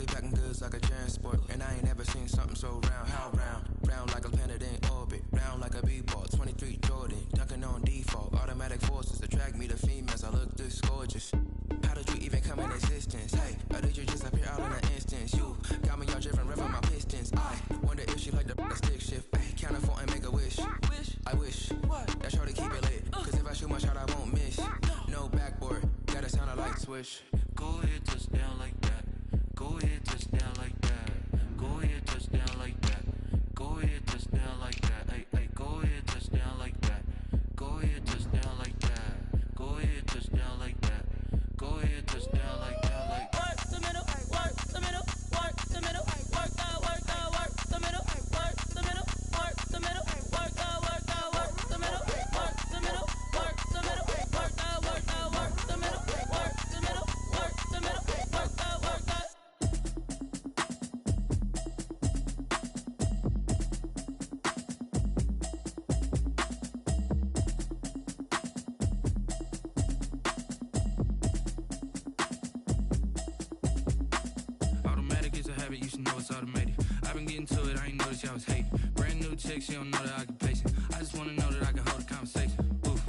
Shorty packing goods like a transport, and I ain't never seen something so round. How round? Round like a planet in orbit, round like a b-ball. 23 Jordan, dunking on default. Automatic forces attract me to females. I look this gorgeous. How did you even come in existence? Hey, or did you just appear out in an instance? You got me all driven, revving my pistons. I wonder if she like the stick shift. Ay, count her 4 and make a wish. I wish that shorty keep it lit. Cause if I shoot my shot, I won't miss. No backboard, gotta sound a light switch. Go ahead, touch down like that. Go ahead, touch down like that. Go ahead, touch down like that. Go ahead, touch down like that. Hey, hey, go ahead, touch down like that. Go ahead, touch down like that. Go ahead, touch down like that. Go ahead, touch down like that. Like work the middle, work the middle, work the middle, work the middle, work the middle, work the middle, work the middle, work the middle, work the middle, work the middle, work the middle, work the middle, work the middle, work the. Automatic is a habit, you should know it's automated. I've been getting to it, I ain't noticed y'all was hating. Brand new chick, she don't know that I can pace it. I just wanna know that I can hold a conversation. Oof,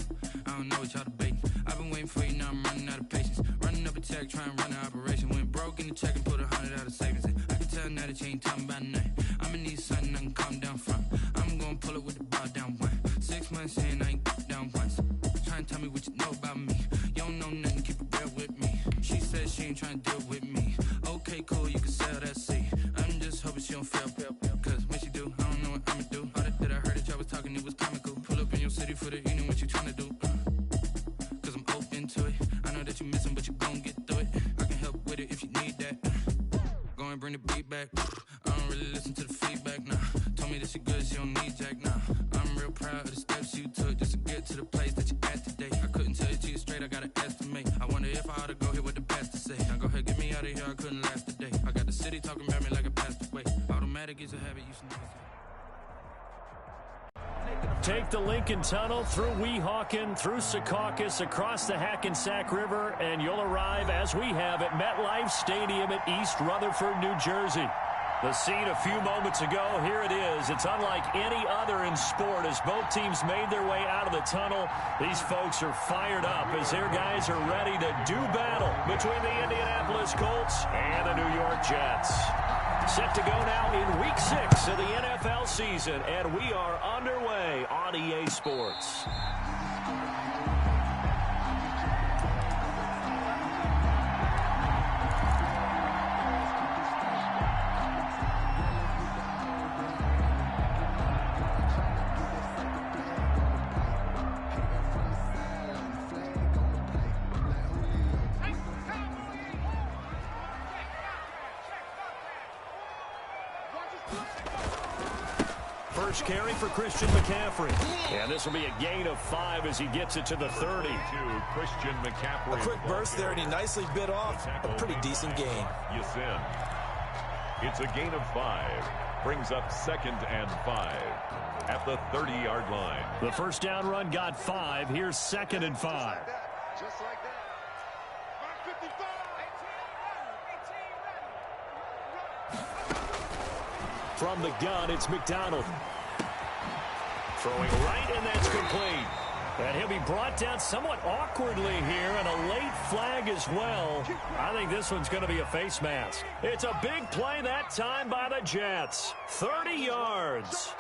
I don't know what y'all debating. I've been waiting for you, now I'm running out of patience. Running up a check, trying to run an operation. Went broke in the check and put 100 out of savings in. I can tell now that you ain't talking about nothing. I'ma need something I can calm down from. I'm gonna pull it with the ball down one. 6 months in, I ain't down once. Trying to tell me what you know about me. You don't know nothing, keep it real with me. She said she ain't trying to deal with me. Okay, cool, you can sell that seat. I'm just hoping she don't fail. Cause when she do, I don't know what I'ma do. All that I heard that y'all was talking, it was comical. Pull up in your city for the evening, what you trying to do? Cause I'm open to it. I know that you missing, but you gon' get through it. I can help with it if you need that. Go and bring the beat back. I don't really listen to the feedback, nah. Told me that she good, she don't need jack, nah. I'm real proud of the steps you took just to get to the place that you at today. I couldn't tell you to you straight, I gotta estimate. I wonder if I ought to go here with the best to say. Now go ahead, get me out of here, I couldn't last a day. I got the city talking about me like I passed away. Automatic is a habit, you should know. Take the Lincoln Tunnel through Weehawken, through Secaucus, across the Hackensack River, and you'll arrive, as we have, at MetLife Stadium at East Rutherford, New Jersey. The scene a few moments ago, here it is. It's unlike any other in sport as both teams made their way out of the tunnel. These folks are fired up as their guys are ready to do battle between the Indianapolis Colts and the New York Jets. Set to go now in Week 6 of the NFL season, and we are underway on EA Sports. First carry for Christian McCaffrey. And this will be a gain of 5 as he gets it to the 30. Christian McCaffrey. A quick burst there, and he nicely bit off a pretty decent gain. Yasin. It's a gain of 5. Brings up 2nd and 5 at the 30-yard line. The first down run got 5. Here's 2nd and 5. Just like that. From the gun, it's McDonald. Throwing right, and that's complete. And he'll be brought down somewhat awkwardly here, and a late flag as well. I think this one's going to be a face mask. It's a big play that time by the Jets. 30 yards.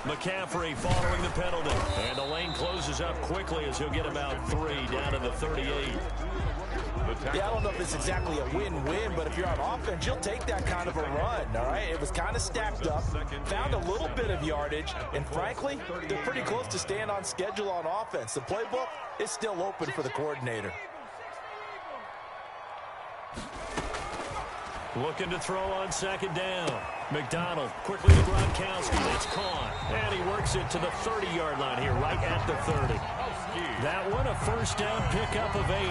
McCaffrey following the penalty. And the lane closes up quickly as he'll get about 3 down to the 38. Yeah, I don't know if it's exactly a win-win, but if you're on offense, you'll take that kind of a run, all right? It was kind of stacked up, found a little bit of yardage, and frankly, they're pretty close to staying on schedule on offense. The playbook is still open for the coordinator. Looking to throw on 2nd down. McDonald quickly to Gronkowski. It's caught. And he works it to the 30-yard line here, right at the 30. That one, a first down pickup of 8.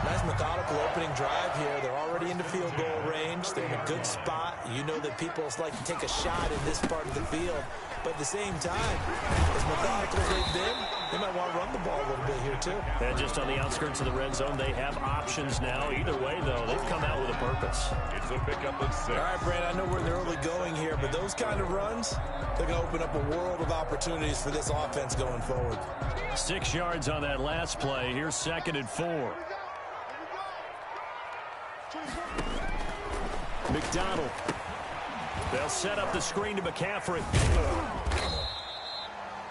Nice methodical opening drive here. They're already in the field goal range. They're in a good spot. You know that people like to take a shot in this part of the field. But at the same time, as methodical as they've been, They might want to run the ball a little bit here, too. And just on the outskirts of the red zone, they have options now. Either way, though, they've come out with a purpose. It's a pickup of 6. All right, Brand, I know we're in the early going here, but those kind of runs, they're going to open up a world of opportunities for this offense going forward. 6 yards on that last play. Here's 2nd and 4. McDonald. They'll set up the screen to McCaffrey.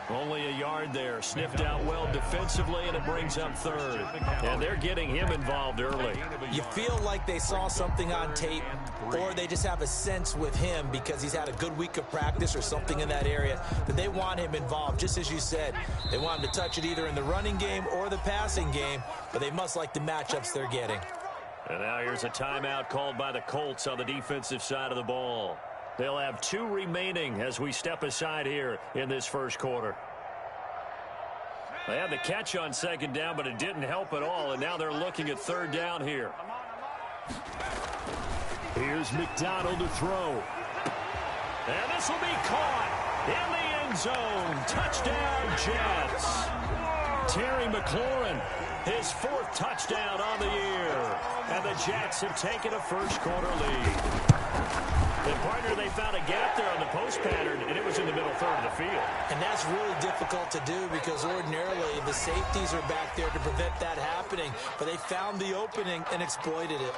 Only a yard there. Sniffed out well defensively, and it brings up 3rd. And they're getting him involved early. You feel like they saw something on tape, or they just have a sense with him because he's had a good week of practice or something in that area that they want him involved. Just as you said, they want him to touch it either in the running game or the passing game, but they must like the matchups they're getting. And now here's a timeout called by the Colts on the defensive side of the ball. They'll have 2 remaining as we step aside here in this first quarter. They had the catch on 2nd down, but it didn't help at all, and now they're looking at 3rd down here. Here's McDonald to throw. And this will be caught in the end zone. Touchdown, Jets. Terry McLaurin, his 4th touchdown on the year. And the Jets have taken a first quarter lead. And, partner, they found a gap there on the post pattern, and it was in the middle third of the field. And that's really difficult to do because ordinarily the safeties are back there to prevent that happening. But they found the opening and exploited it.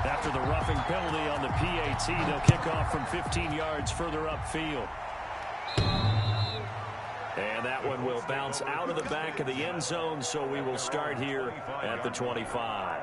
After the roughing penalty on the PAT, they'll kick off from 15 yards further upfield. And that one will bounce out of the back of the end zone, so we will start here at the 25.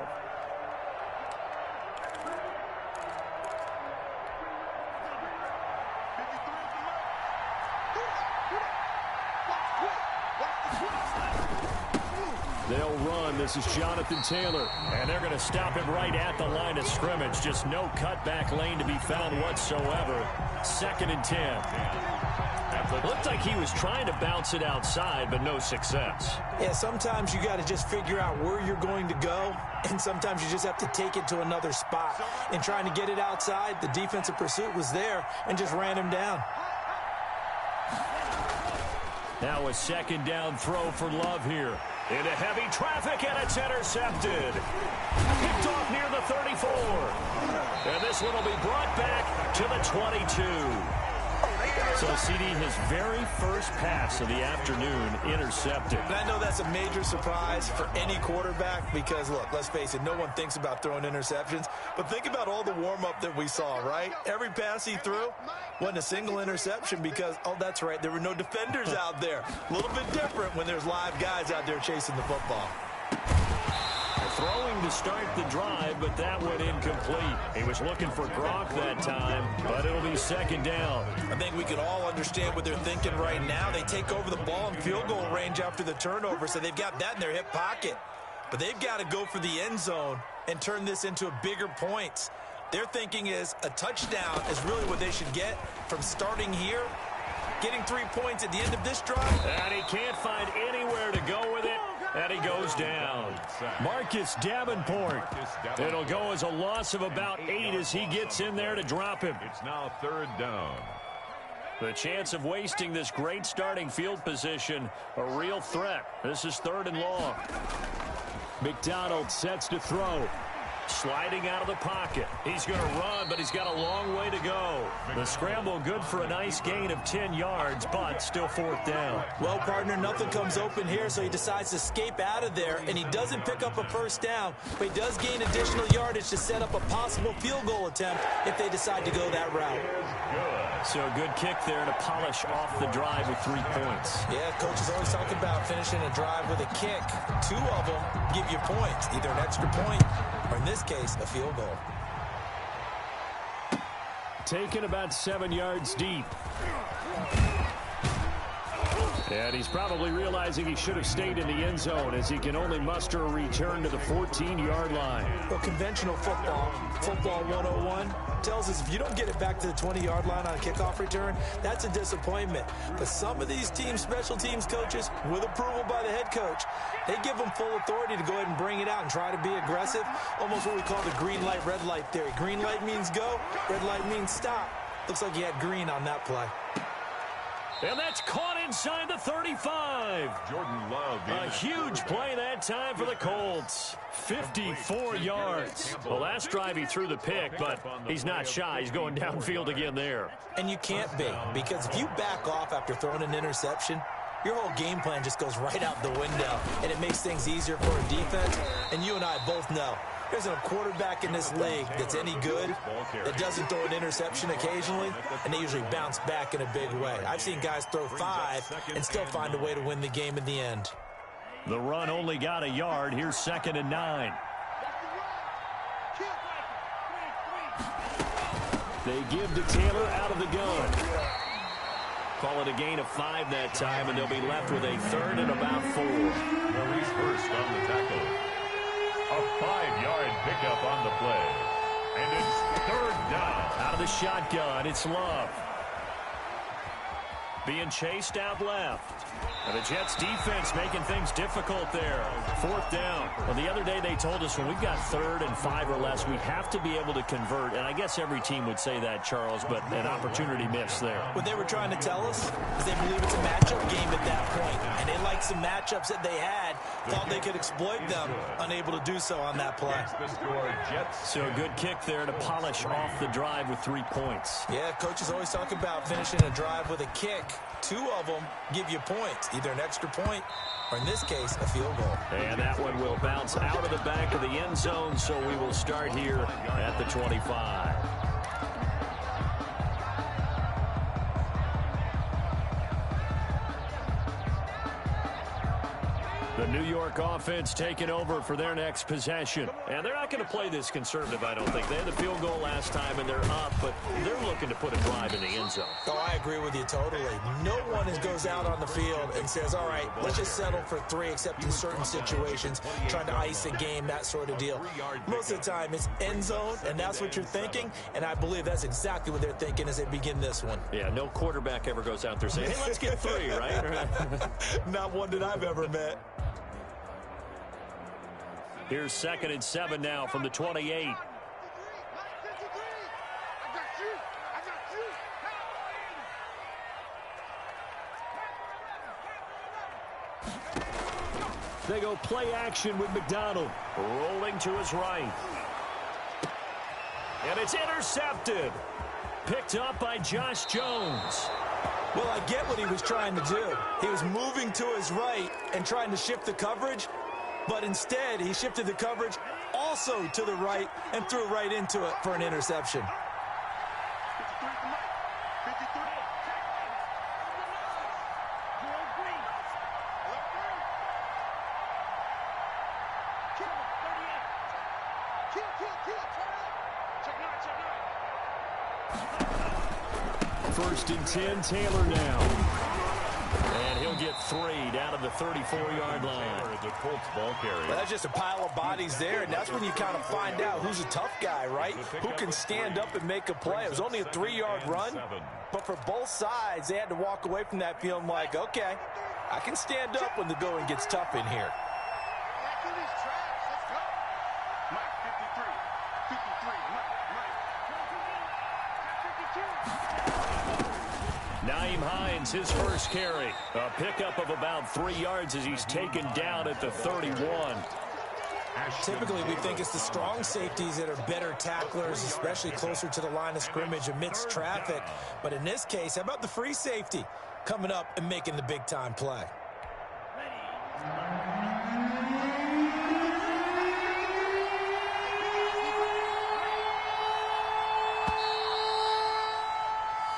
They'll run. This is Jonathan Taylor. And they're going to stop him right at the line of scrimmage. Just no cutback lane to be found whatsoever. 2nd and 10. Looked like he was trying to bounce it outside, but no success. Yeah, sometimes you got to just figure out where you're going to go, and sometimes you just have to take it to another spot. And trying to get it outside, the defensive pursuit was there and just ran him down. Now a 2nd down throw for Love here. Into heavy traffic, and it's intercepted. Picked off near the 34. And this one will be brought back to the 22. So CD, his very first pass of the afternoon intercepted. And I know that's a major surprise for any quarterback because, look, let's face it, no one thinks about throwing interceptions. But think about all the warm-up that we saw, right? Every pass he threw wasn't a single interception because, oh, that's right, there were no defenders out there. A little bit different when there's live guys out there chasing the football. Throwing to start the drive, but that went incomplete. He was looking for Gronk that time, but it'll be 2nd down. I think we can all understand what they're thinking right now. They take over the ball in field goal range after the turnover, so they've got that in their hip pocket. But they've got to go for the end zone and turn this into a bigger points. Their thinking is a touchdown is really what they should get from starting here, getting 3 points at the end of this drive. And he can't find anywhere to go with it. And he goes down. Marcus Davenport. It'll go as a loss of about 8 as he gets in there to drop him. It's now 3rd down. The chance of wasting this great starting field position, a real threat. This is 3rd and long. McDonald sets to throw. Sliding out of the pocket. He's going to run, but he's got a long way to go. The scramble good for a nice gain of 10 yards, but still 4th down. Well, partner, nothing comes open here, so he decides to escape out of there, and he doesn't pick up a first down, but he does gain additional yardage to set up a possible field goal attempt if they decide to go that route. So a good kick there to polish off the drive with 3 points. Yeah, coaches always talk about finishing a drive with a kick. 2 of them give you points, either an extra point or, in this case, a field goal. Taken about 7 yards deep. And he's probably realizing he should have stayed in the end zone as he can only muster a return to the 14-yard line. Well, conventional football 101, tells us if you don't get it back to the 20-yard line on a kickoff return, that's a disappointment. But some of these teams, special teams coaches, with approval by the head coach, they give them full authority to go ahead and bring it out and try to be aggressive, almost what we call the green light, red light theory. Green light means go, red light means stop. Looks like he had green on that play. And that's caught inside the 35. Jordan Love. A huge play that time for the Colts. 54 yards. The last drive he threw the pick, but he's not shy. He's going downfield again there. And you can't be, because if you back off after throwing an interception, your whole game plan just goes right out the window, and it makes things easier for a defense. And you and I both know there's a quarterback in this league that's any good that doesn't throw an interception occasionally, and they usually bounce back in a big way. I've seen guys throw 5 and still find a way to win the game in the end. The run only got a yard. Here's 2nd and 9. They give to Taylor out of the gun. Call it a gain of 5 that time, and they'll be left with a 3rd and about 4. Maurice Hurst on the tackle. A 5-yard pickup on the play. And it's 3rd down. Out of the shotgun, it's Love. Being chased out left. And the Jets defense making things difficult there. 4th down. Well, the other day they told us when we've got 3rd and 5 or less, we have to be able to convert. And I guess every team would say that, Charles, but an opportunity missed there. What they were trying to tell us is they believe it's a matchup game at that point. And they liked some matchups that they had, thought they could exploit them, unable to do so on that play. So a good kick there to polish off the drive with 3 points. Yeah, coaches always talk about finishing a drive with a kick. 2 of them give you points, either an extra point or, in this case, a field goal. And that one will bounce out of the back of the end zone, so we will start here at the 25. The New York offense taking over for their next possession. And they're not going to play this conservative, I don't think. They had the field goal last time, and they're up, but they're looking to put a drive in the end zone. Oh, I agree with you totally. No one goes out on the field and says, all right, let's just settle for 3, except in certain situations, trying to ice a game, that sort of deal. Most of the time, it's end zone, and that's what you're thinking, and I believe that's exactly what they're thinking as they begin this one. Yeah, no quarterback ever goes out there saying, hey, let's get 3, right? Not one that I've ever met. Here's 2nd and 7 now from the 28. They go play action with McDonald. Rolling to his right. And it's intercepted. Picked up by Josh Jones. Well, I get what he was trying to do. He was moving to his right and trying to shift the coverage. But instead, he shifted the coverage also to the right and threw right into it for an interception. First and 10, Taylor now. And he'll get 3 down to the 34-yard line. The Colts ball carrier. Well, that's just a pile of bodies there, and that's when you kind of find out who's a tough guy, right? Who can stand up and make a play. It was only a 3-yard run, but for both sides, they had to walk away from that feeling like, okay, I can stand up when the going gets tough in here. Naeem Hines, his first carry. A pickup of about 3 yards as he's taken down at the 31. Typically, we think it's the strong safeties that are better tacklers, especially closer to the line of scrimmage amidst traffic. But in this case, how about the free safety coming up and making the big-time play?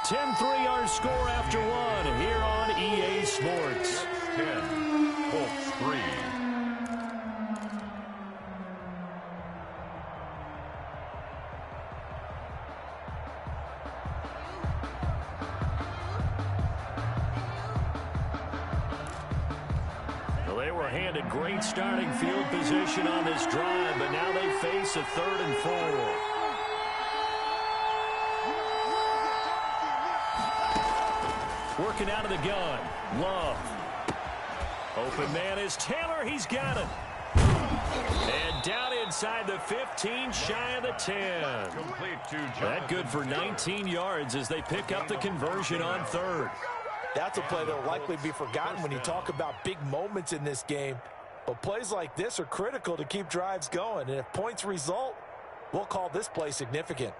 10-3 our score after 1 here on EA Sports. 10, Colts 3. Well, they were handed great starting field position on this drive, but now they face a 3rd and 4. Working out of the gun. Love. Open man is Taylor. He's got it. And down inside the 15, shy of the 10. Complete to That good for 19 yards as they pick up the conversion on 3rd. That's a play that will likely be forgotten when you talk about big moments in this game. But plays like this are critical to keep drives going. And if points result, we'll call this play significant.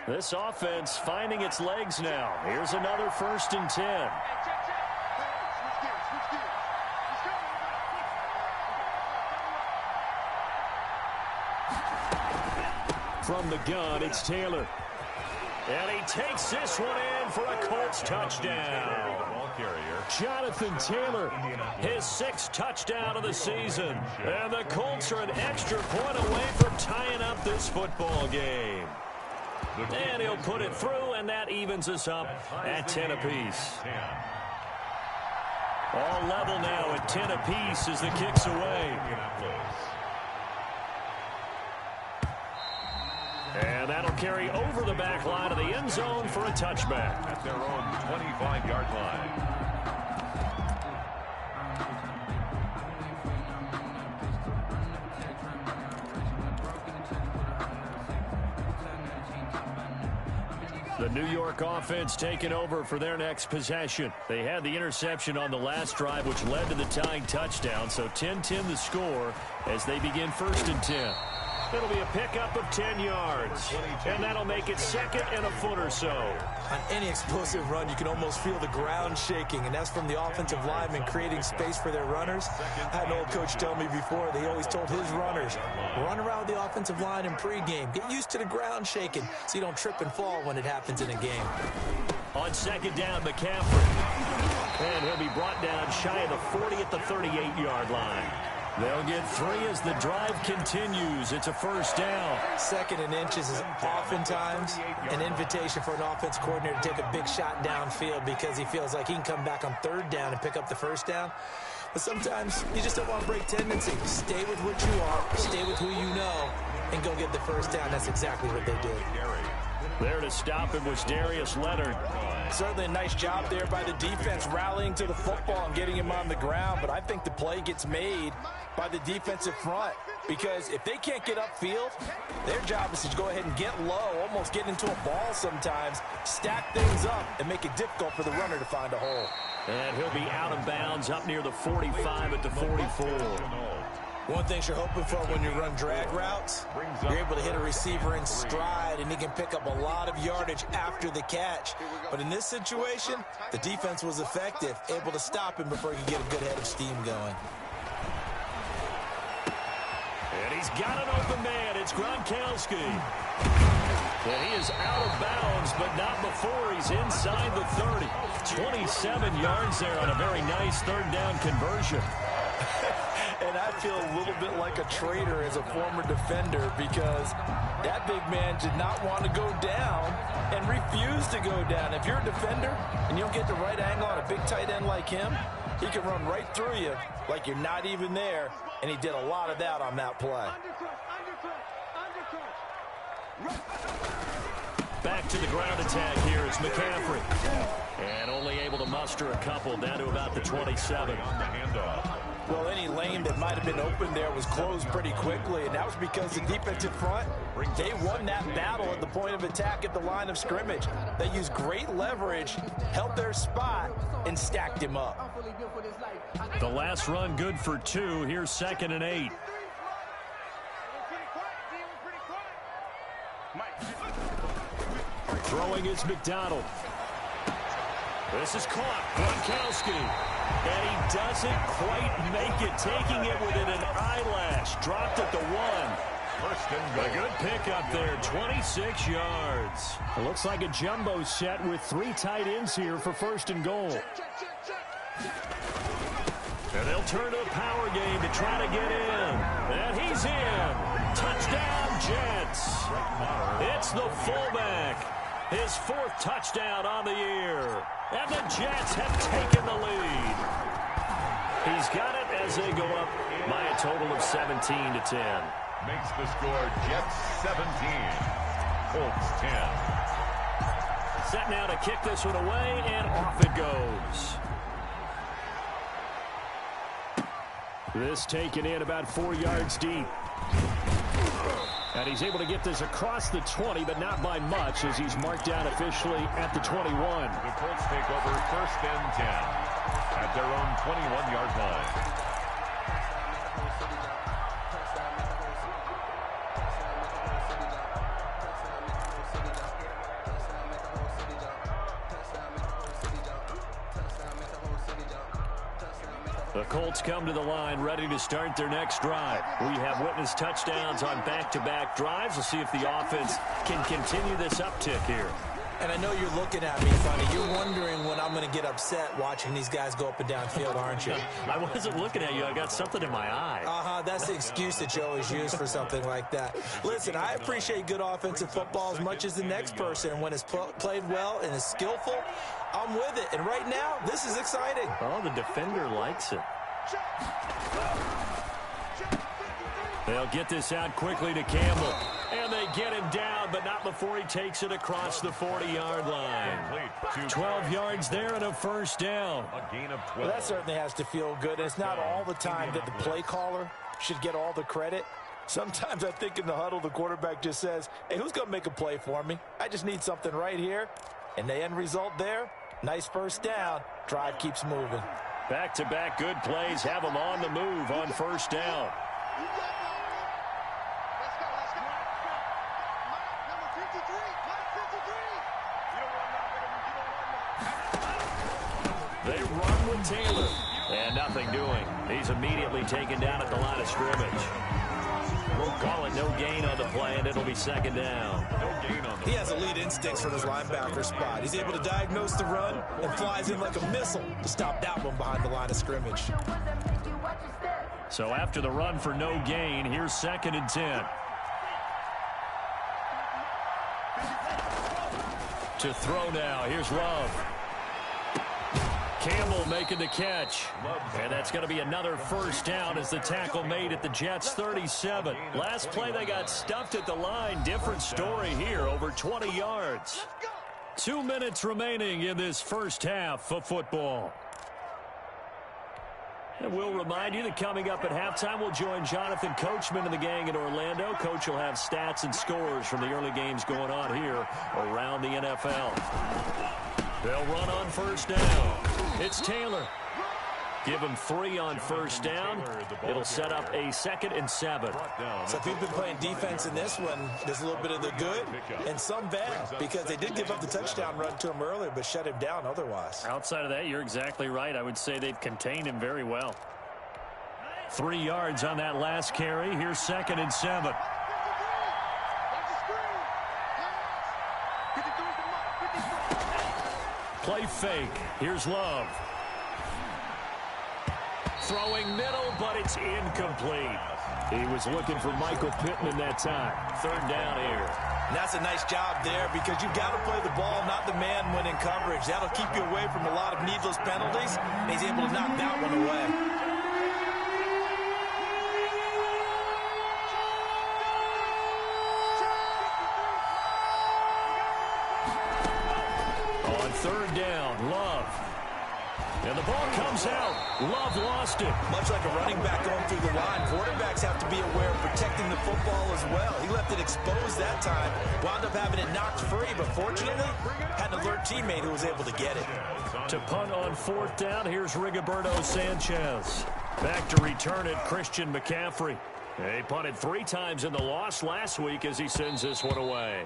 This offense finding its legs now. Here's another 1st and 10. From the gun, it's Taylor. And he takes this one in for a Colts touchdown. Jonathan Taylor, his 6th touchdown of the season. And the Colts are an extra point away from tying up this football game. And he'll put it through, and that evens us up at 10 apiece. All level now at 10 apiece as the kick's away. And that'll carry over the back line of the end zone for a touchback. At their own 25-yard line. The New York offense taking over for their next possession. They had the interception on the last drive, which led to the tying touchdown. So 10-10 the score as they begin 1st and 10. It'll be a pickup of 10 yards. And that'll make it 2nd and a foot or so. On any explosive run, you can almost feel the ground shaking, and that's from the offensive linemen creating space for their runners. I had an old coach tell me before, they always told his runners, run around the offensive line in pregame. Get used to the ground shaking so you don't trip and fall when it happens in a game. On 2nd down, McCaffrey. And he'll be brought down shy of the 40 at the 38-yard line. They'll get 3 as the drive continues. It's a 1st down. 2nd and inches is oftentimes an invitation for an offense coordinator to take a big shot downfield because he feels like he can come back on 3rd down and pick up the 1st down. But sometimes you just don't want to break tendency. Stay with what you are, stay with who you know, and go get the 1st down. That's exactly what they did. There to stop him was Darius Leonard. Certainly a nice job there by the defense rallying to the football and getting him on the ground, but I think the play gets made by the defensive front because if they can't get upfield, their job is to go ahead and get low, almost get into a ball sometimes, stack things up, and make it difficult for the runner to find a hole. And he'll be out of bounds up near the 45 at the 44. One thing you're hoping for when you run drag routes, you're able to hit a receiver in stride, and he can pick up a lot of yardage after the catch. But in this situation, the defense was effective, able to stop him before he could get a good head of steam going. And he's got an open man. It's Gronkowski. And he is out of bounds, but not before he's inside the 30. 27 yards there on a very nice 3rd down conversion. And I feel a little bit like a traitor as a former defender because that big man did not want to go down and refused to go down. If you're a defender and you don't get the right angle on a big tight end like him, he can run right through you like you're not even there, and he did a lot of that on that play. Back to the ground attack here. It's McCaffrey. And only able to muster a couple down to about the 27. On the handoff. Well, any lane that might have been open there was closed pretty quickly, and that was because the defensive front, they won that battle at the point of attack at the line of scrimmage. They used great leverage, held their spot, and stacked him up. The last run good for 2. Here's 2nd and 8. Throwing is McDonald. This is caught. Gronkowski. And he doesn't quite make it, taking it within an eyelash. Dropped at the 1. A good pickup there, 26 yards. It looks like a jumbo set with 3 tight ends here for 1st and goal. And they'll turn to a power game to try to get in. And he's in. Touchdown, Jets. It's the fullback. His 4th touchdown on the year. And the Jets have taken the lead. He's got it as they go up by a total of 17-10. Makes the score Jets 17, Colts 10. Set now to kick this one away, and off it goes. This taken in about 4 yards deep. And he's able to get this across the 20, but not by much, as he's marked down officially at the 21. The Colts take over 1st and 10 at their own 21-yard line. The Colts come to the line ready to start their next drive. We have witnessed touchdowns on back-to-back drives. We'll see if the offense can continue this uptick here. And I know you're looking at me funny. You're wondering when I'm going to get upset watching these guys go up and down field, aren't you? I wasn't looking at you. I got something in my eye. That's the excuse that you always use for something like that. Listen, I appreciate good offensive football as much as the next person. When it's played well and is skillful, I'm with it. And right now, this is exciting. Oh, the defender likes it. They'll get this out quickly to Campbell. And they get him down, but not before he takes it across the 40-yard line. 12 yards there and a first down. A gain of 12. Well, that certainly has to feel good. And it's not all the time that the play caller should get all the credit. Sometimes I think in the huddle, the quarterback just says, hey, who's going to make a play for me? I just need something right here. And the end result there, nice first down. Drive keeps moving. Back-to-back good plays have them on the move on first down. They run with Taylor. And nothing doing. He's immediately taken down at the line of scrimmage. We'll call it no gain on the play, and it'll be second down. No gain on the He has elite instincts from his linebacker spot. He's able to diagnose the run and flies in like a missile to stop that one behind the line of scrimmage. So after the run for no gain, here's 2nd and 10. To throw now, here's Love. Campbell making the catch. And that's going to be another first down as the tackle made at the Jets' 37. Last play they got stuffed at the line. Different story here, over 20 yards. 2 minutes remaining in this first half of football. And we'll remind you that coming up at halftime, we'll join Jonathan Coachman and the gang in Orlando. Coach will have stats and scores from the early games going on here around the NFL. They'll run on first down. It's Taylor. Give him 3 on first down. It'll set up a 2nd and 7. So if you've been playing defense in this one, there's a little bit of the good and some bad, because they did give up the touchdown run to him earlier but shut him down otherwise. Outside of that, you're exactly right. I would say they've contained him very well. 3 yards on that last carry. Here's 2nd and 7. Play fake. Here's Love. Throwing middle, but it's incomplete. He was looking for Michael Pittman that time. 3rd down here. And that's a nice job there, because you've got to play the ball, not the man when in coverage. That'll keep you away from a lot of needless penalties, and he's able to knock that one away. On 3rd down, Love. And the ball comes out. Love lost it. Much like a running back going through the line, quarterbacks have to be aware of protecting the football as well. He left it exposed that time, wound up having it knocked free, but fortunately had an alert teammate who was able to get it. To punt on 4th down, here's Rigoberto Sanchez. Back to return it, Christian McCaffrey. He punted 3 times in the loss last week as he sends this one away.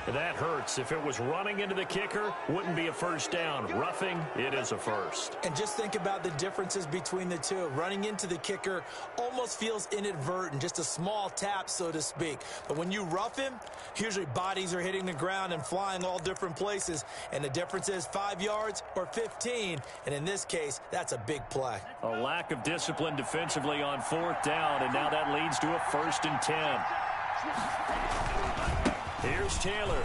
That hurts. If it was running into the kicker, wouldn't be a first down. Roughing, it is a first. And just think about the differences between the two. Running into the kicker almost feels inadvertent, just a small tap, so to speak. But when you rough him, usually bodies are hitting the ground and flying all different places. And the difference is 5 yards or 15. And in this case, that's a big play. A lack of discipline defensively on 4th down, and now that leads to a 1st and 10. Here's Taylor.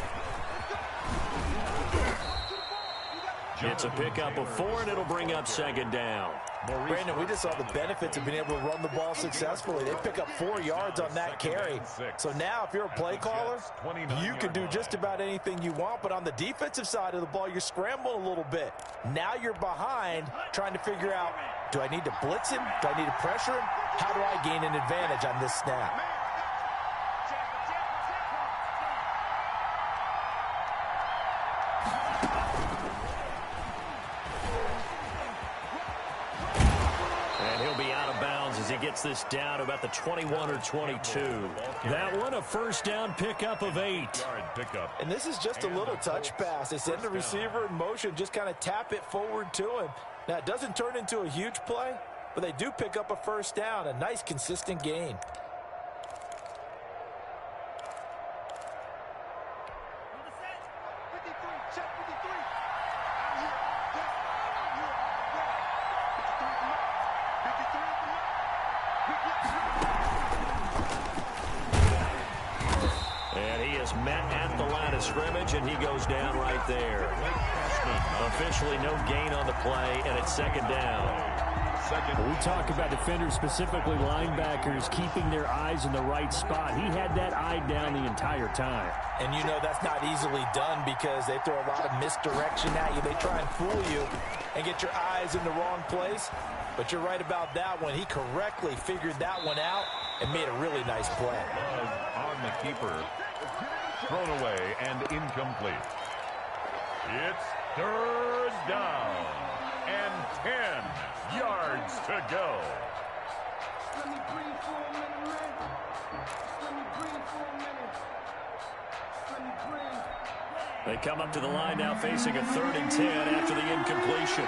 It's a pickup of 4, and it'll bring up 2nd down. Brandon, we just saw the benefits of being able to run the ball successfully. They pick up 4 yards on that carry. So now if you're a play caller, you can do just about anything you want. But on the defensive side of the ball, you're scrambling a little bit. Now you're behind trying to figure out, do I need to blitz him? Do I need to pressure him? How do I gain an advantage on this snap? as he gets this down about the 21 or 22. That one a first down pickup of 8. And this is just a little touch pass. They send the receiver in motion, just kind of tap it forward to him. Now, it doesn't turn into a huge play, but they do pick up a first down, a nice, consistent gain. And he is met at the line of scrimmage, and he goes down right there. Officially no gain on the play, and it's second down. We talk about defenders, specifically linebackers, keeping their eyes in the right spot. He had that eye down the entire time. And you know that's not easily done because they throw a lot of misdirection at you. They try and fool you and get your eyes in the wrong place. But you're right about that one. He correctly figured that one out and made a really nice play. On the keeper. Thrown away and incomplete. It's third down and 10 yards to go. Let me breathe for a minute, man. Let me breathe for a minute. Let me breathe. They come up to the line now facing a 3rd and 10 after the incompletion.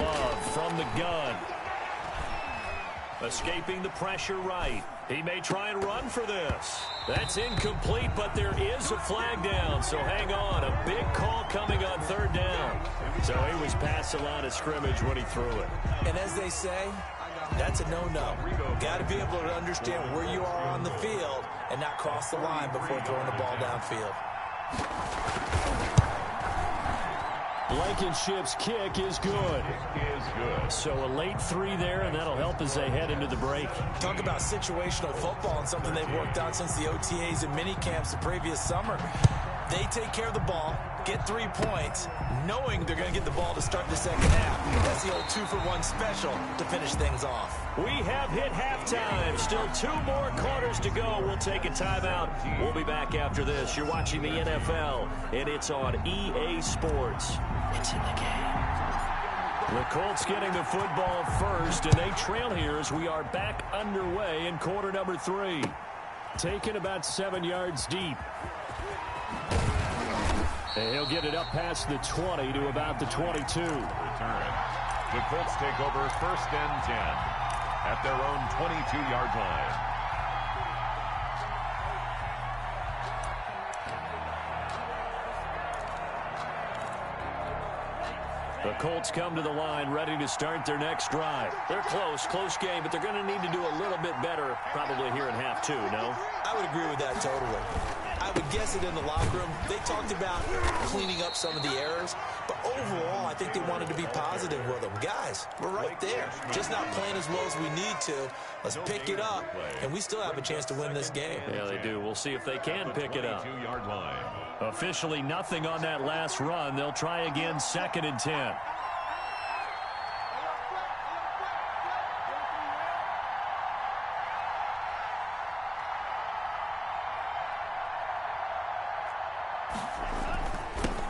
Love from the gun. Escaping the pressure right. He may try and run for this. That's incomplete, but there is a flag down, so hang on. A big call coming on 3rd down. So he was past the line of scrimmage when he threw it. And as they say, that's a no-no. Got to be able to understand where you are on the field and not cross the line before throwing the ball downfield. Blankenship's kick is good. So a late 3 there, and that'll help as they head into the break. Talk about situational football and something they've worked on since the OTAs and mini camps the previous summer. They take care of the ball, get 3 points, knowing they're going to get the ball to start the second half. That's the old 2-for-1 special to finish things off. We have hit halftime. Still 2 more quarters to go. We'll take a timeout. We'll be back after this. You're watching the NFL, and it's on EA Sports. It's in the game. The Colts getting the football first, and they trail here as we are back underway in quarter number 3. Taken about 7 yards deep. And he'll get it up past the 20 to about the 22. Return. The Colts take over 1st and 10 at their own 22-yard line. The Colts come to the line ready to start their next drive. They're close game, but they're going to need to do a little bit better probably here in half 2, no? I would agree with that totally. I would guess it in the locker room. They talked about cleaning up some of the errors, but overall, I think they wanted to be positive with them. Guys, we're right there. Just not playing as well as we need to. Let's pick it up, and we still have a chance to win this game. Yeah, they do. We'll see if they can pick it up. Officially nothing on that last run. They'll try again 2nd and 10.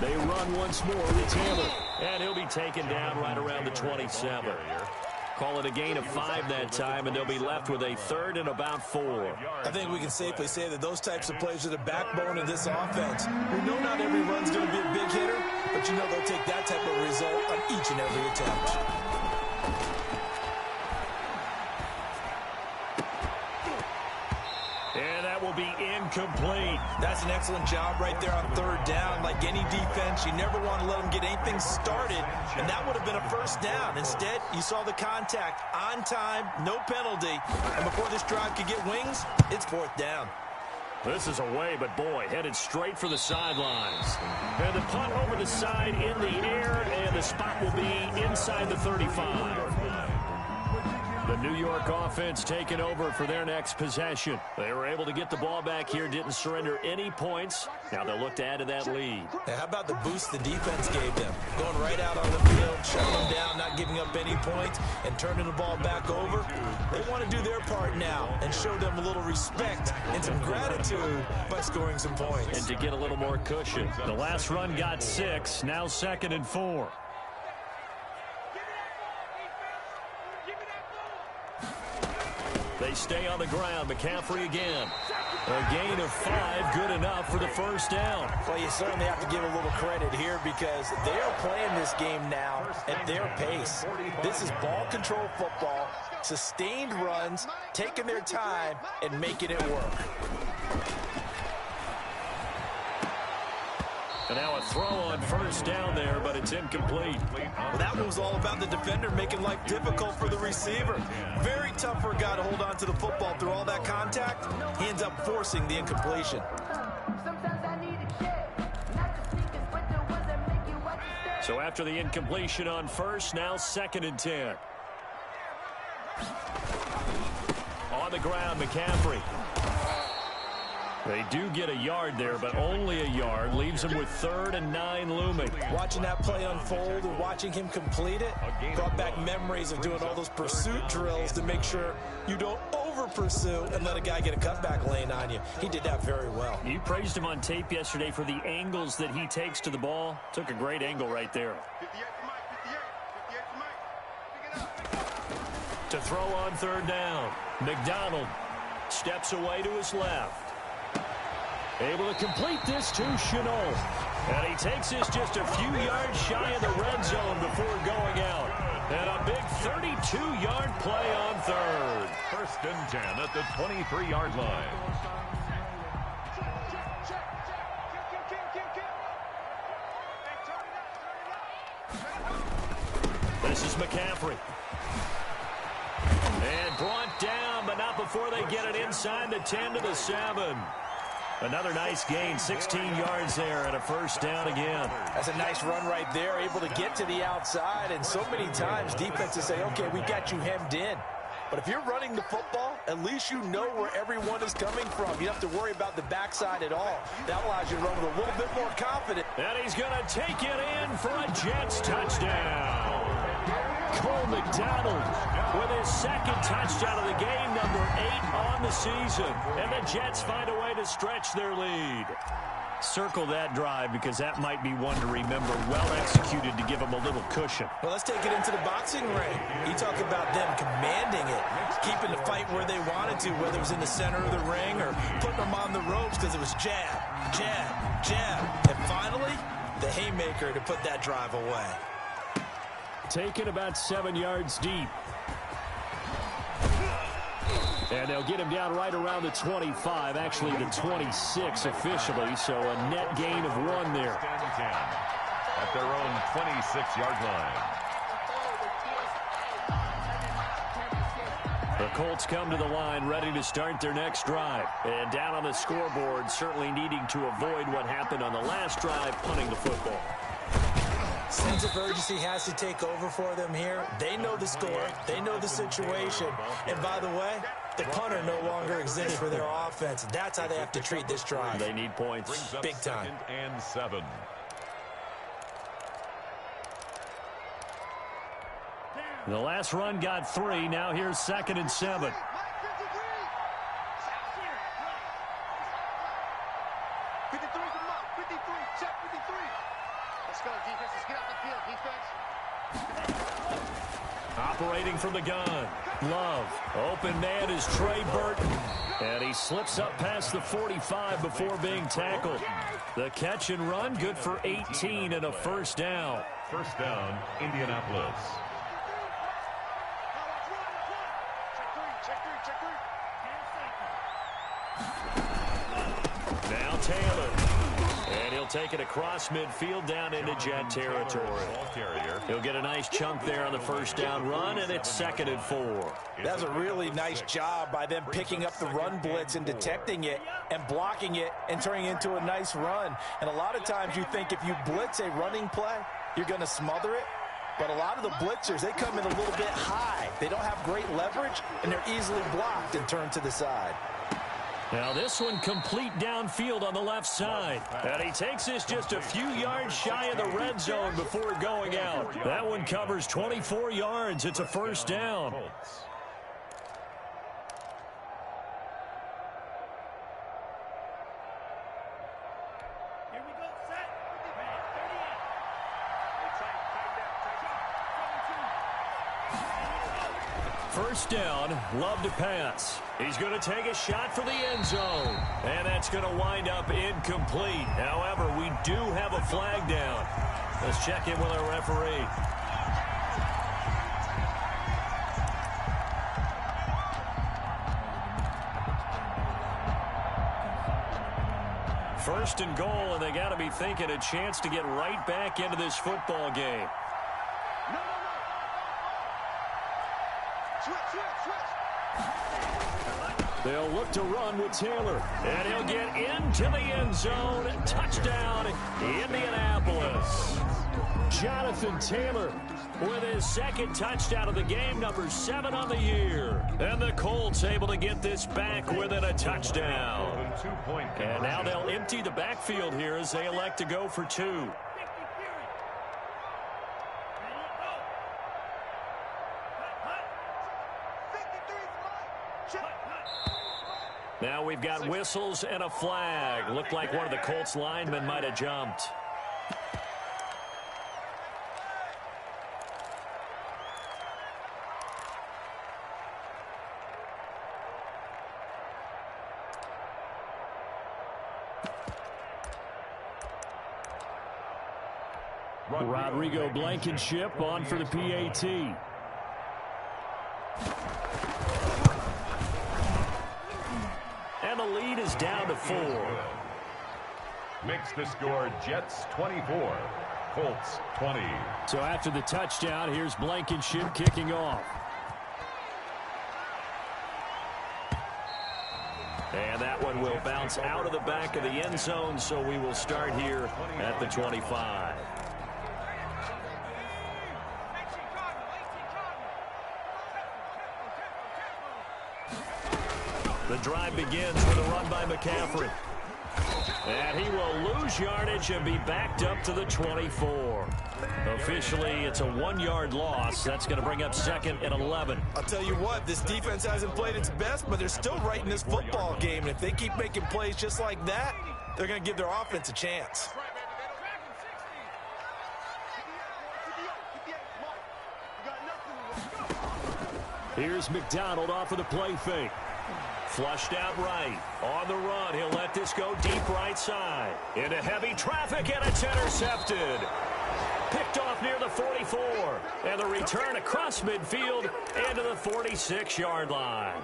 They run once more with Taylor. And he'll be taken down right around the 27. Call it a gain of 5 that time, and they'll be left with a 3rd and about 4. I think we can safely say that those types of plays are the backbone of this offense. We know not every run's going to be a big hitter, but you know they'll take that type of result on each and every attempt. And that will be incomplete. That's an excellent job right there on 3rd down. Like any defense, you never want to let them get anything started, and that would have been a first down. Instead, you saw the contact on time, no penalty, and before this drive could get wings, it's 4th down. This is away, but boy, headed straight for the sidelines. And the punt over the side in the air, and the spot will be inside the 35. The New York offense taking over for their next possession. They were able to get the ball back here, didn't surrender any points. Now they'll look to add to that lead. Now, how about the boost the defense gave them? Going right out on the field, shutting them down, not giving up any points, and turning the ball back over. They want to do their part now and show them a little respect and some gratitude by scoring some points. And to get a little more cushion. The last run got 6, now 2nd and 4. They stay on the ground. McCaffrey again. A gain of 5, good enough for the first down. Well, you certainly have to give a little credit here because they are playing this game now at their pace. This is ball control football, sustained runs, taking their time, and making it work. And now a throw on first down there, but it's incomplete. Well, that one was all about the defender making life difficult for the receiver. Very tough for a guy to hold on to the football through all that contact. He ends up forcing the incompletion. So after the incompletion on first, now 2nd and 10. On the ground, McCaffrey. They do get a yard there, but only a yard. Leaves them with 3rd and 9 looming. Watching that play unfold and watching him complete it brought back memories of doing all those pursuit drills to make sure you don't over-pursue and let a guy get a cutback lane on you. He did that very well. You praised him on tape yesterday for the angles that he takes to the ball. Took a great angle right there. To throw on 3rd down. McDonald steps away to his left. Able to complete this to Chenault. And he takes this just a few yards shy of the red zone before going out. And a big 32-yard play on 3rd. 1st and 10 at the 23-yard line. This is McCaffrey. And brought down, but not before they get it inside the 10 to the 7. Another nice gain, 16 yards there, and a first down again. That's a nice run right there, able to get to the outside. And so many times defenses say, okay, we got you hemmed in. But if you're running the football, at least you know where everyone is coming from. You don't have to worry about the backside at all. That allows you to run with a little bit more confidence. And he's going to take it in for a Jets touchdown. Cole McDonald with his 2nd touchdown of the game, number 8 on the season. And the Jets find a way to stretch their lead. Circle that drive because that might be one to remember. Well executed to give them a little cushion. Well, let's take it into the boxing ring. You talk about them commanding it, keeping the fight where they wanted to, whether it was in the center of the ring or putting them on the ropes because it was jab, jab, jab. And finally, the haymaker to put that drive away. Taken about 7 yards deep. And they'll get him down right around the 25, actually the 26 officially, so a net gain of 1 there. At their own 26-yard line. The Colts come to the line ready to start their next drive. And down on the scoreboard, certainly needing to avoid what happened on the last drive, punting the football. Sense of urgency has to take over for them here. They know the score. They know the situation. And by the way, the punter no longer exists for their offense. That's how they have to treat this drive. They need points. Big time. 2nd and 7. The last run got 3. Now here's 2nd and 7. Operating from the gun. Love. Open man is Trey Burton. And he slips up past the 45 before being tackled. The catch and run, good for 18 and a first down. First down, Indianapolis. Now Taylor. And he'll take it across midfield down into Jet territory. He'll get a nice chunk there on the first down run, and it's 2nd and 4. That's a really nice job by them picking up the run blitz and detecting it and blocking it and turning it into a nice run. And a lot of times you think if you blitz a running play, you're going to smother it. But a lot of the blitzers, they come in a little bit high. They don't have great leverage, and they're easily blocked and turned to the side. Now this one complete downfield on the left side. And he takes this just a few yards shy of the red zone before going out. That one covers 24 yards. It's a first down. first down. Love to pass. He's going to take a shot for the end zone. And that's going to wind up incomplete. However, we do have a flag down. Let's check in with our referee. First and goal, and they got to be thinking a chance to get right back into this football game. They'll look to run with Taylor, and he'll get into the end zone. Touchdown, Indianapolis. Jonathan Taylor with his second touchdown of the game, number 7 on the year. And the Colts able to get this back within a touchdown. And now they'll empty the backfield here as they elect to go for 2. Now we've got whistles and a flag. Looked like one of the Colts linemen might have jumped. Rodrigo Blankenship on for the PAT. And the lead is down to 4. Makes the score Jets 24, Colts 20. So after the touchdown, here's Blankenship kicking off. And that one will bounce out of the back of the end zone, so we will start here at the 25. The drive begins with a run by McCaffrey. And he will lose yardage and be backed up to the 24. Officially, it's a 1-yard loss. That's going to bring up 2nd and 11. I'll tell you what, this defense hasn't played its best, but they're still right in this football game. And if they keep making plays just like that, they're going to give their offense a chance. Here's McDonald off of the play fake. Flushed out right. On the run, he'll let this go deep right side. Into heavy traffic, and it's intercepted. Picked off near the 44. And the return across midfield into the 46-yard line.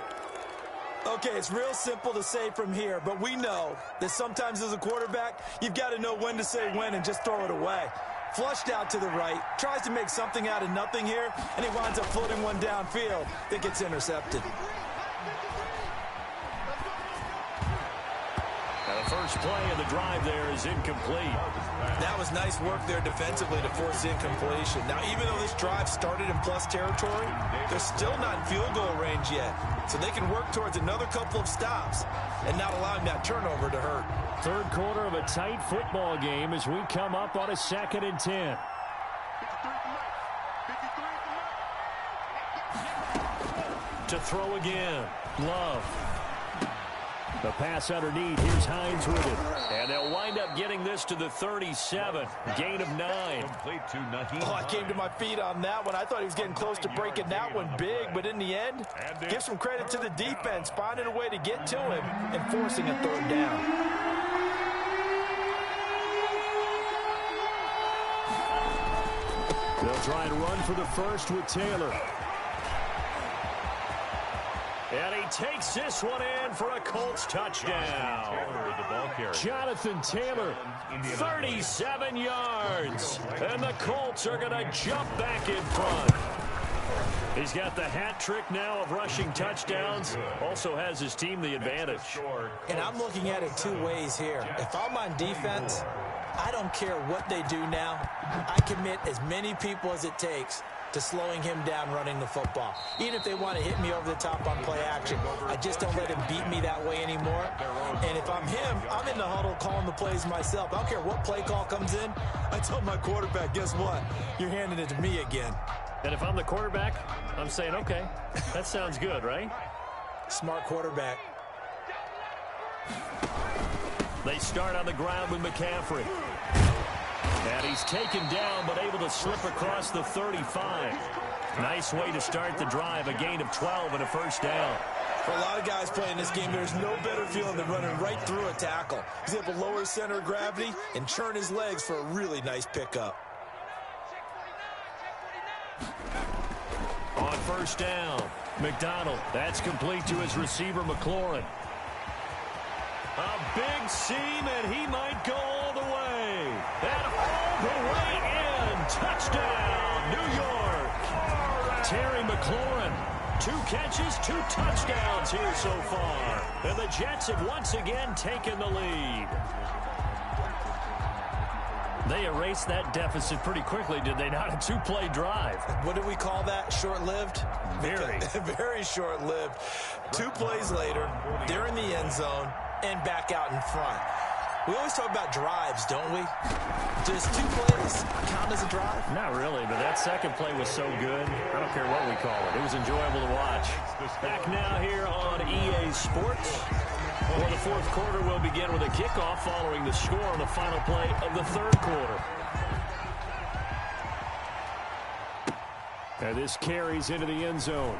Okay, it's real simple to say from here, but we know that sometimes as a quarterback, you've got to know when to say when and just throw it away. Flushed out to the right, tries to make something out of nothing here, and he winds up floating one downfield that gets intercepted. The first play of the drive there is incomplete. That was nice work there defensively to force incompletion. Now, even though this drive started in plus territory, they're still not in field goal range yet. So they can work towards another couple of stops and not allowing that turnover to hurt. Third quarter of a tight football game as we come up on a 2nd and 10. To throw again. Love. The pass underneath. Here's Hines with it. And they'll wind up getting this to the 37. Gain of 9. I came to my feet on that one. I thought he was getting close to breaking that one big, but in the end, give some credit to the defense, finding a way to get to him and forcing a 3rd down. They'll try and run for the first with Taylor. And he takes this one in for a Colts touchdown. Jonathan Taylor, 37 yards. And the Colts are going to jump back in front. He's got the hat trick now of rushing touchdowns. Also has his team the advantage. And I'm looking at it 2 ways here. If I'm on defense, I don't care what they do now. I commit as many people as it takes to slowing him down running the football. Even if they want to hit me over the top on play action, I just don't let him beat me that way anymore. And if I'm him, I'm in the huddle calling the plays myself. I don't care what play call comes in. I tell my quarterback, guess what? You're handing it to me again. And if I'm the quarterback, I'm saying, okay, that sounds good, right? Smart quarterback. They start on the ground with McCaffrey. And he's taken down, but able to slip across the 35. Nice way to start the drive, a gain of 12 and a first down. For a lot of guys playing this game, there's no better feeling than running right through a tackle. He's able to lower his center of gravity and churn his legs for a really nice pickup. On first down, McDonald. That's complete to his receiver, McLaurin. A big seam, and he might go all the way. And all the way in. Touchdown, New York. Terry McLaurin. 2 catches, 2 touchdowns here so far. And the Jets have once again taken the lead. They erased that deficit pretty quickly, did they not? A 2-play drive. What do we call that? Short-lived? Very. Very short-lived. 2 plays later, they're in the end zone and back out in front. We always talk about drives, don't we? Does 2 plays count as a drive? Not really, but that second play was so good. I don't care what we call it. It was enjoyable to watch. Back now here on EA Sports. Well, the fourth quarter will begin with a kickoff following the score on the final play of the third quarter. And this carries into the end zone.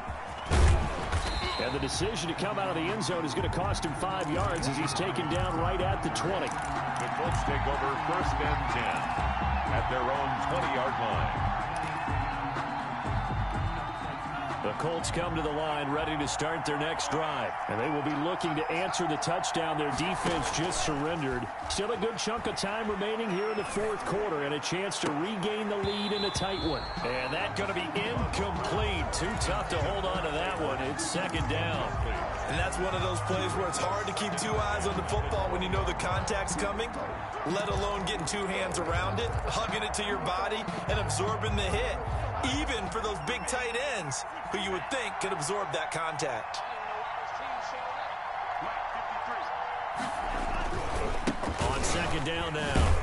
And the decision to come out of the end zone is going to cost him 5 yards as he's taken down right at the 20. The Colts take over 1st and 10 at their own 20-yard line. The Colts come to the line ready to start their next drive. And they will be looking to answer the touchdown their defense just surrendered. Still a good chunk of time remaining here in the fourth quarter and a chance to regain the lead in a tight one. And that's going to be incomplete. Too tough to hold on to that one. It's second down. And that's one of those plays where it's hard to keep 2 eyes on the football when you know the contact's coming, let alone getting 2 hands around it, hugging it to your body, and absorbing the hit. Even for those big tight ends who you would think could absorb that contact. On second down now,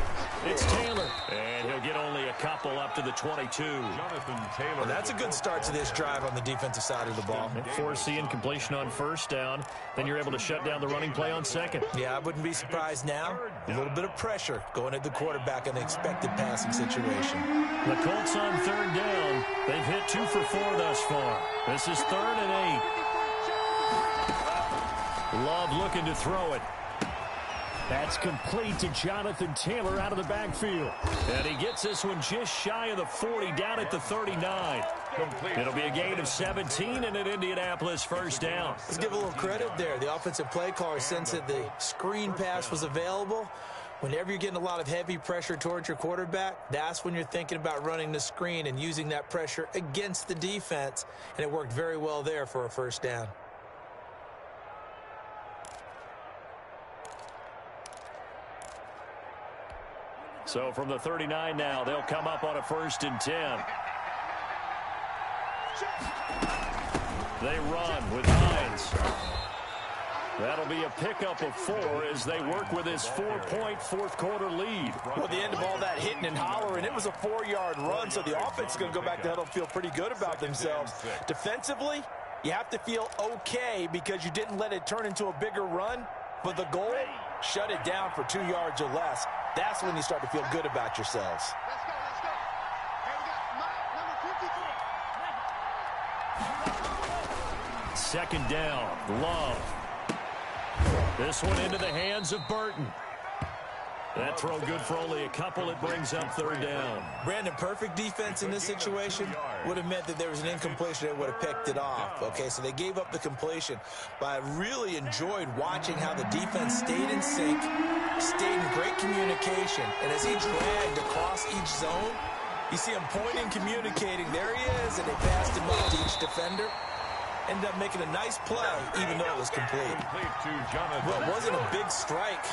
it's Taylor. And he'll get only a couple up to the 22. Well, that's a good start to this drive on the defensive side of the ball. Forcing completion on first down. Then you're able to shut down the running play on second. Yeah, I wouldn't be surprised now. A little bit of pressure going at the quarterback in the expected passing situation. The Colts on third down. They've hit 2 for 4 thus far. This is 3rd and 8. Love looking to throw it. That's complete to Jonathan Taylor out of the backfield. And he gets this one just shy of the 40, down at the 39. It'll be a gain of 17 and an Indianapolis first down. Let's give a little credit there. The offensive play caller sensed that the screen pass was available. Whenever you're getting a lot of heavy pressure towards your quarterback, that's when you're thinking about running the screen and using that pressure against the defense. And it worked very well there for a first down. So from the 39 now, they'll come up on a 1st and 10. They run with Hines. That'll be a pickup of 4 as they work with his 4-point fourth quarter lead. Well, at the end of all that hitting and hollering, it was a 4-yard run, so the offense is going to go back to the huddle and feel pretty good about themselves. Defensively, you have to feel okay because you didn't let it turn into a bigger run, but the goal, shut it down for 2 yards or less. That's when you start to feel good about yourselves. Let's go. Hey, we got number 53. Second down, Love. This one into the hands of Burton. That throw good for only a couple. It brings up 3rd down. Brandon, perfect defense in this situation would have meant that there was an incompletion that would have picked it off. Okay, so they gave up the completion. But I really enjoyed watching how the defense stayed in sync, stayed in great communication. And as he dragged across each zone, you see him pointing, communicating. There he is, and they passed him up to each defender. Ended up making a nice play, even though it was complete. Well, it wasn't a big strike,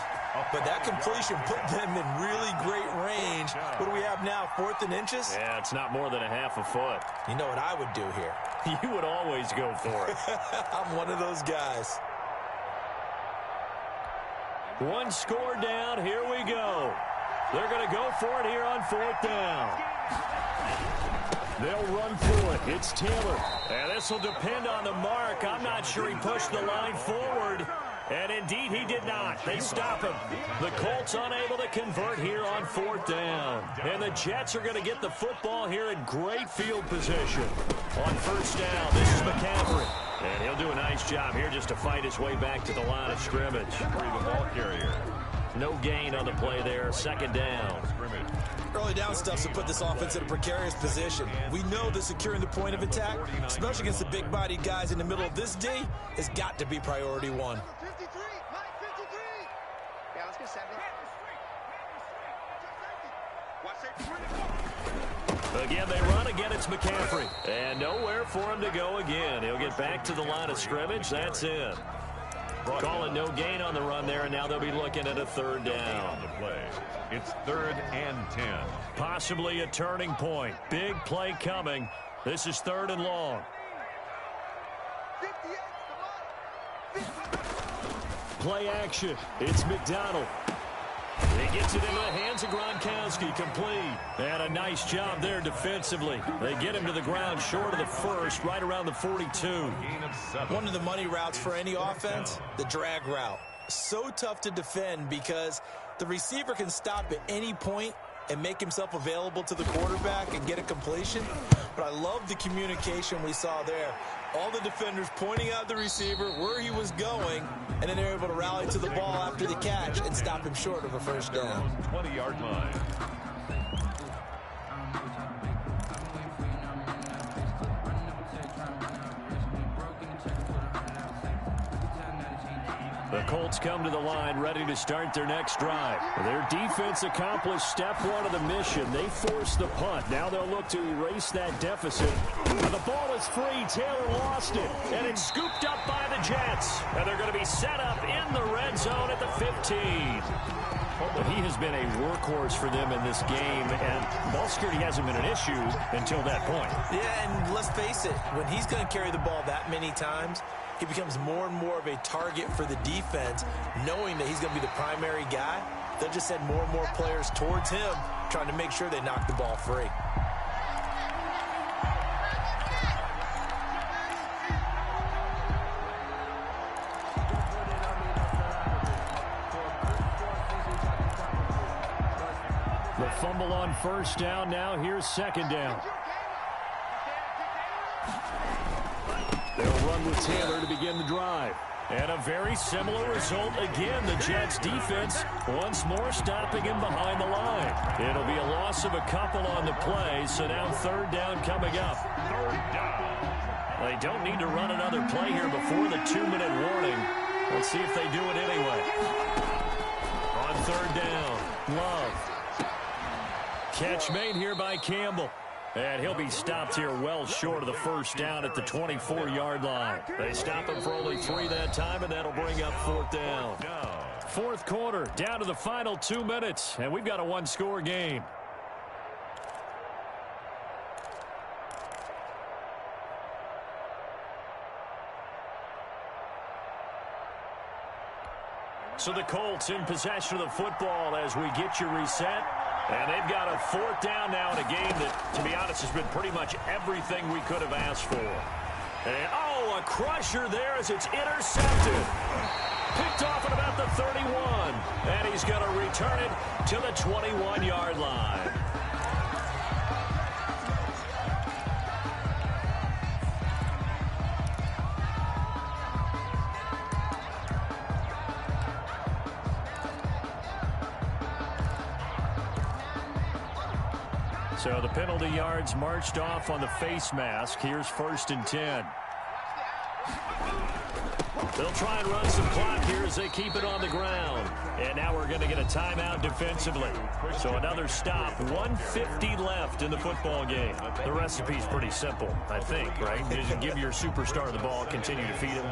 but that completion put them in really great range. What do we have now, 4th and inches? Yeah, it's not more than a half a foot. You know what I would do here? You would always go for it. I'm one of those guys. 1 score down. Here we go. They're going to go for it here on 4th down. They'll run through it. It's Taylor. And this will depend on the mark. I'm not sure he pushed the line forward. And indeed, he did not. They stop him. The Colts unable to convert here on 4th down. And the Jets are going to get the football here in great field position. On first down, this is McCaffrey. And he'll do a nice job here just to fight his way back to the line of scrimmage. The ball carrier. No gain on the play there. Second down. Early down stuff to put this offense in a precarious position. We know that securing the point of attack, especially against the big-bodied guys in the middle of this D, has got to be priority one. 53, Mike, 53. Yeah, let's get 7. Again, they run. Again, it's McCaffrey. And nowhere for him to go again. He'll get back to the line of scrimmage. That's in. Calling no gain on the run there, and now they'll be looking at a third down. It's 3rd and 10. Possibly a turning point. Big play coming. This is 3rd and long. Play action. It's McDonald. He gets it into the hands of Gronkowski, complete. And a nice job there defensively. They get him to the ground short of the first, right around the 42. One of the money routes for any offense, the drag route. So tough to defend because the receiver can stop at any point and make himself available to the quarterback and get a completion. But I love the communication we saw there. All the defenders pointing out the receiver where he was going, and then they're able to rally to the ball after the catch and stop him short of a first down. 20-yard line. The Colts come to the line ready to start their next drive. Their defense accomplished step one of the mission. They forced the punt. Now they'll look to erase that deficit. And the ball is free. Taylor lost it. And it's scooped up by the Jets. And they're going to be set up in the red zone at the 15. But he has been a workhorse for them in this game, and ball security hasn't been an issue until that point. Yeah, and let's face it, when he's going to carry the ball that many times, he becomes more and more of a target for the defense, knowing that he's going to be the primary guy. They'll just send more and more players towards him, trying to make sure they knock the ball free. The fumble on first down. Now here's second down. They'll run with Taylor to begin the drive. And a very similar result again. The Jets defense once more stopping him behind the line. It'll be a loss of a couple on the play, so now third down coming up. Third down. They don't need to run another play here before the 2-minute warning. Let's see if they do it anyway. On third down, Love. Catch made here by Campbell. And he'll be stopped here well short of the first down at the 24-yard line. They stop him for only 3 that time, and that'll bring up fourth down. Fourth quarter, down to the final 2 minutes, and we've got a one-score game. So the Colts in possession of the football as we get you reset. And they've got a fourth down now in a game that, to be honest, has been pretty much everything we could have asked for. And, oh, a crusher there as it's intercepted. Picked off at about the 31. And he's going to return it to the 21-yard line. So the penalty yards marched off on the face mask. Here's 1st and 10. They'll try and run some clock here as they keep it on the ground. And now we're going to get a timeout defensively. So another stop. 1:50 left in the football game. The recipe's pretty simple, I think, right? Just give your superstar the ball, continue to feed him.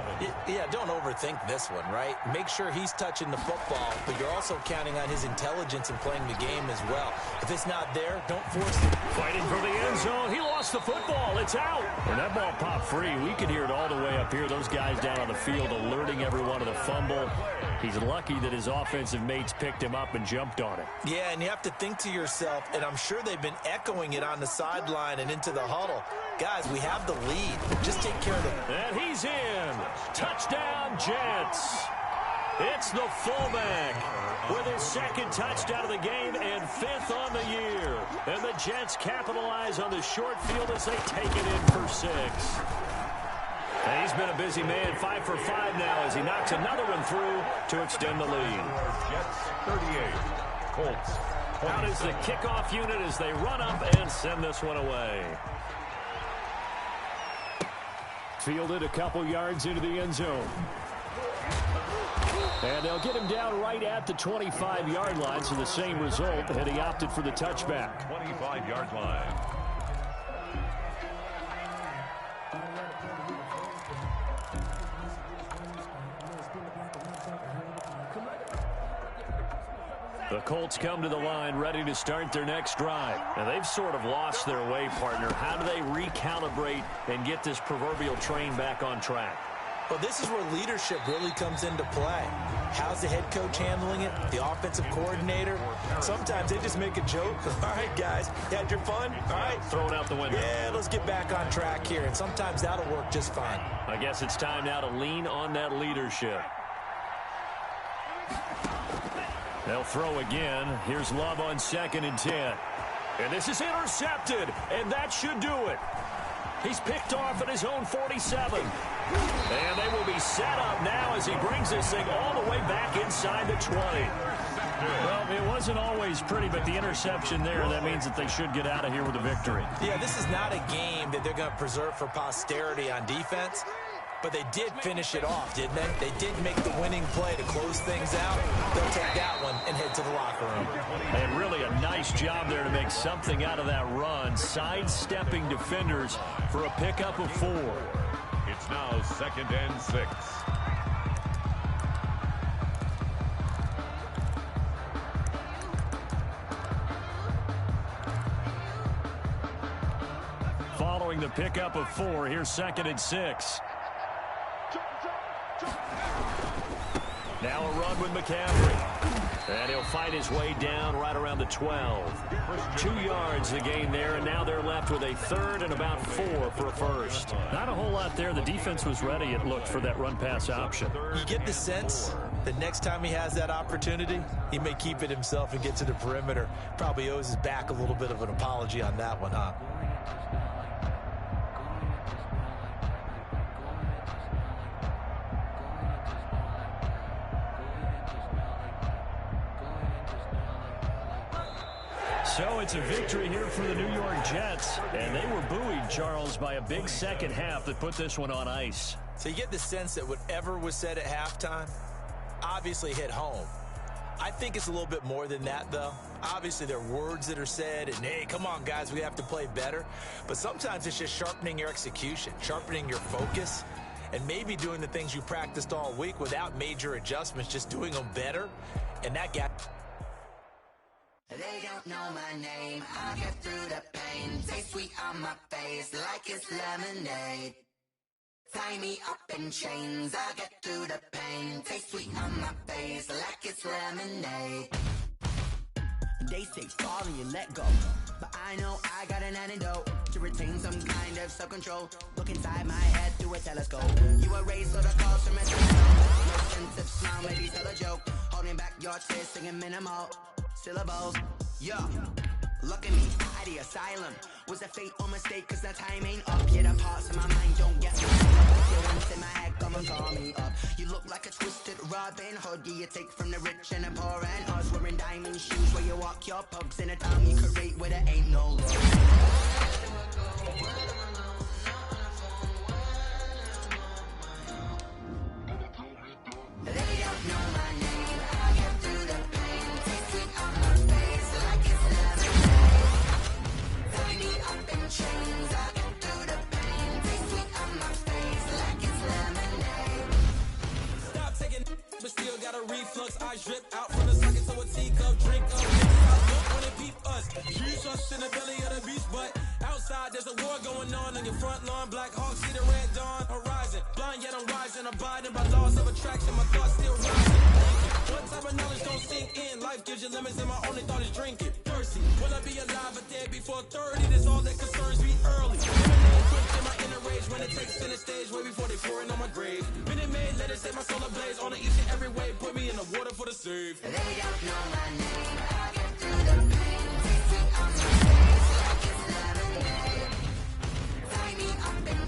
Yeah, don't overthink this one, right? Make sure he's touching the football, but you're also counting on his intelligence in playing the game as well. If it's not there, don't force it. Fighting for the end zone. He lost the football. It's out. And that ball popped free. We could hear it all the way up here. Those guys down on the field alerting everyone of the fumble. He's lucky that his offensive mates picked him up and jumped on it. Yeah, and you have to think to yourself, and I'm sure they've been echoing it on the sideline and into the huddle. Guys, we have the lead. Just take care of it. And he's in. Touchdown, Jets. It's the fullback with his 2nd touchdown of the game and 5th on the year. And the Jets capitalize on the short field as they take it in for 6. And he's been a busy man, 5 for 5 now as he knocks another one through to extend the lead. Jets 38, Colts 20. Out is the kickoff unit as they run up and send this one away. Fielded a couple yards into the end zone. And they'll get him down right at the 25-yard line, so the same result, and he opted for the touchback. 25-yard line. The Colts come to the line ready to start their next drive. And they've sort of lost their way, partner. How do they recalibrate and get this proverbial train back on track? Well, this is where leadership really comes into play. How's the head coach handling it? The offensive coordinator? Sometimes they just make a joke. All right, guys, you had your fun? All right. Throw it out the window. Yeah, let's get back on track here. And sometimes that'll work just fine. I guess it's time now to lean on that leadership. They'll throw again. Here's Love on 2nd and 10. And this is intercepted, and that should do it. He's picked off at his own 47. And they will be set up now as he brings this thing all the way back inside the 20. Well, it wasn't always pretty, but the interception there, that means that they should get out of here with a victory. Yeah, this is not a game that they're going to preserve for posterity on defense. But they did finish it off, didn't they? They did make the winning play to close things out. They'll take that one and head to the locker room. And really a nice job there to make something out of that run, sidestepping defenders for a pickup of 4. It's now 2nd and 6. Following the pickup of 4, here's 2nd and 6. Now a run with McCaffrey. And he'll fight his way down right around the 12. 2 yards the gain there, and now they're left with a 3rd and about 4 for a first. Not a whole lot there. The defense was ready, it looked, for that run-pass option. You get the sense that next time he has that opportunity, he may keep it himself and get to the perimeter. Probably owes his back a little bit of an apology on that one, huh? So it's a victory here for the New York Jets. And they were buoyed, Charles, by a big second half that put this one on ice. So you get the sense that whatever was said at halftime obviously hit home. I think it's a little bit more than that, though. Obviously, there are words that are said, and, hey, come on, guys, we have to play better. But sometimes it's just sharpening your execution, sharpening your focus, and maybe doing the things you practiced all week without major adjustments, just doing them better. And that gap. They don't know my name, I get through the pain. Taste sweet on my face like it's lemonade. Tie me up in chains, I get through the pain. Taste sweet on my face like it's lemonade. They say fall and you let go, but I know I got an antidote to retain some kind of self-control. Look inside my head through a telescope. You erase all the calls from a no sense of smile, maybe tell a joke. Holding back your tears, singing minimal syllables. Yeah, look at me, at the asylum. Was a fate or mistake, cause the time ain't up. Yeah, the parts of my mind don't get me. You're once in my head, come and call me up. You look like a twisted Robin Hood. Yeah, you take from the rich and the poor and us. Wearing diamond shoes where you walk your pugs in a town you create where there ain't no love. They don't know my name, I get through the pain. Taste sweet on my face like it's lemonade. Tie me up in chains, I get through the pain. Taste sweet on my face like it's lemonade. Stop taking but still got a reflux. Eyes drip out from the socket to a teacup. Drink up, look when it peep us. Use us in the belly of the beast, but outside there's a war going on your front lawn. Black Hawk see the red dawn horizon. Blind yet I'm rising, abiding by laws of attraction. My thoughts still rising. What type of knowledge don't sink in? Life gives you limits and my only thought is drinking. Thirsty, will I be alive or dead before 30? That's all that concerns me early. Quick in my inner rage when it takes center stage way before they pour it on my grave. Minute Maid, let it set my soul ablaze on each and every way. Put me in the water for the save. They don't know my name, I get through the pain. Taste sweet on my face like it's lemonade. Tie me up in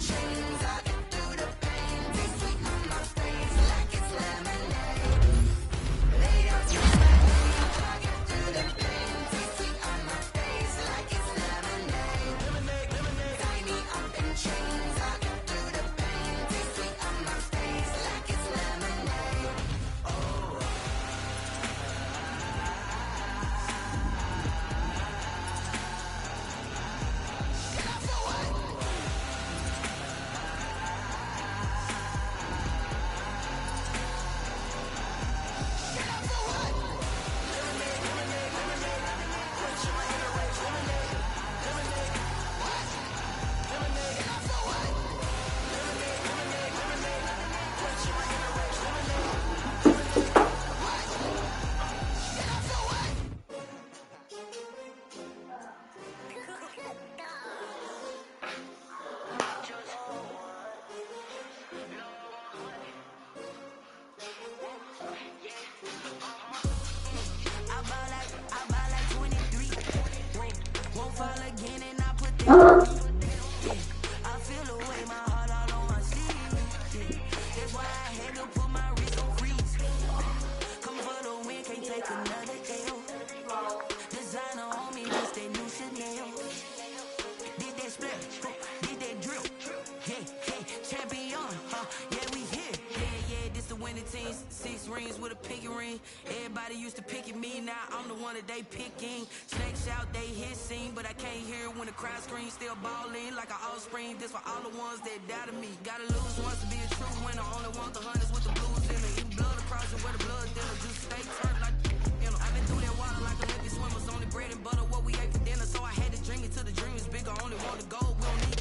18s, 6 rings with a pinky ring. Everybody used to pick at me, now I'm the one that they picking. Snakes out, they hit scene, but I can't hear when the crowd screams. Still ballin' like an offspring. This for all the ones that doubted me. Gotta lose once to be a true winner. Only want the hunters with the blues in it. Eating blood across it where the blood dinner. Just stay turned like you know. I've been through that water like Olympic swimmers. Only bread and butter what we ate for dinner. So I had to dream it till the dream is bigger. Only want to go, we don't need